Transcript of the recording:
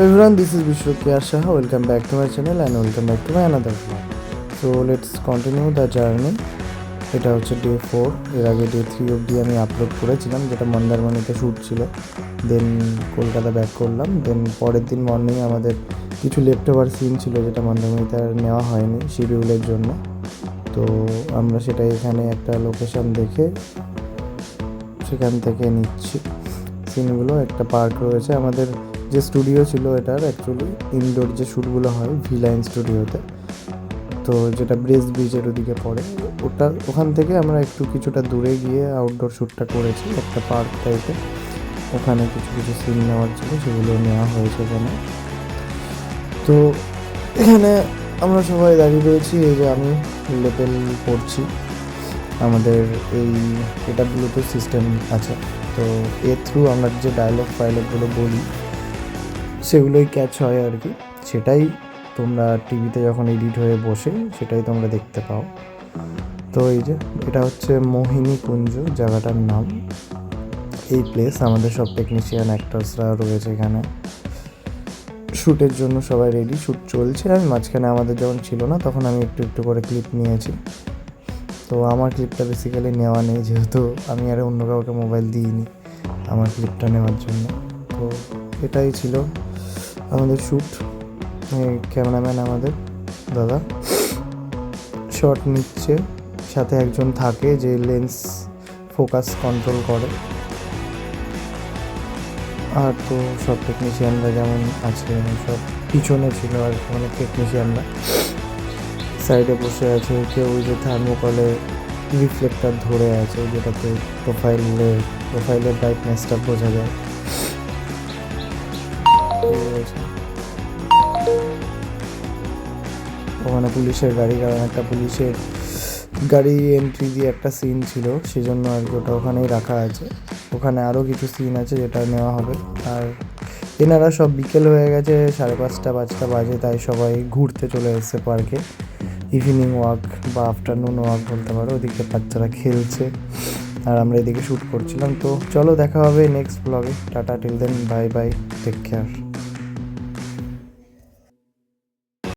Everyone, this is Vishnu Shah. Welcome back to my channel and welcome back to my another vlog. So let's continue the journey. এটা হচ্ছে day 4। এর আগে day 3 অবধি আমি upload করেছিলাম, যেটা মন্দারমণিতে শ্যুট ছিল। দেন কলকাতা ব্যাক করলাম। দেন পরের দিন মর্নিং আমাদের কিছু লেফট ওভার সিন ছিল, যেটা মন্দারমণিতে আর নেওয়া হয়নি শিডিউলের জন্য। তো আমরা সেটা এখানে একটা লোকেশন দেখে সেখান থেকে নিচ্ছি সিনগুলো। একটা পার্ক রয়েছে আমাদের, যে স্টুডিও ছিল এটার অ্যাকচুয়ালি ইনডোর যে শ্যুটগুলো হয় ভিলাইন স্টুডিওতে, তো যেটা ব্রেস্ট ব্রিজের ওদিকে পড়ে, ওখান থেকে আমরা একটু কিছুটা দূরে গিয়ে আউটডোর শ্যুটটা করেছি একটা পার্ক টাইপে। ওখানে কিছু কিছু সিন নেওয়ার ছিল, সেগুলো নেওয়া হয়েছে এখানে। তো এখানে আমরা সবাই দাঁড়িয়ে রয়েছি। এই যে আমি লেভেল পড়ছি। আমাদের এটা ব্লুটুথ সিস্টেম আছে, তো এর থ্রু আমরা যে ডায়লগগুলো বলি সেগুলোই ক্যাচ হয় আর কি। সেটাই তোমরা টিভিতে যখন এডিট হয়ে বসে সেটাই তোমরা দেখতে পাও। তো এই যে এটা হচ্ছে মোহিনী কুঞ্জ জায়গাটার নাম। এই প্লেস আমাদের সব টেকনিশিয়ান অ্যাক্টরসরা রয়েছে এখানে। শ্যুটের জন্য সবাই রেডি, শ্যুট চলছে। আমি মাঝখানে আমাদের যখন ছিল না তখন আমি একটু একটু করে ক্লিপ নিয়েছি। তো আমার ক্লিপটা বেসিক্যালি নেওয়া নেই, যেহেতু আমি আর অন্য কাউকে মোবাইল দিইনি আমার ক্লিপটা নেওয়ার জন্য। তো এটাই ছিল আমাদের শ্যুট। ক্যামেরাম্যান আমাদের দাদা শট নিচ্ছে, সাথে একজন থাকে যে লেন্স ফোকাস কন্ট্রোল করে। আর তো সব টেকনিশিয়ানরা যেমন আছে সব পিছনে ছিল আর অনেক টেকনিশিয়ানরা সাইডে বসে আছে। কেউ ওই যে থার্মোকলে রিফ্লেক্টার ধরে আছে, যেটাতে প্রোফাইলের ব্রাইটনেসটা বোঝা যায়। ওখানে পুলিশের গাড়ি, কারণ একটা পুলিশের গাড়ি এন্ট্রি দিয়ে একটা সিন ছিল, সেজন্য আর কি ওটা ওখানেই রাখা আছে। ওখানে আরও কিছু সিন আছে যেটা নেওয়া হবে। আর এনারা সব বিকেল হয়ে গেছে, 5:30 বাজে, তাই সবাই ঘুরতে চলে এসেছে পার্কে। ইভিনিং ওয়াক বা আফটারনুন ওয়াক বলতে পারো। ওদিকে বাচ্চারা খেলছে আর আমরা এদিকে শ্যুট করছিলাম। তো চলো দেখা হবে নেক্সট ব্লগে। টাটা, till then, bye bye, take care.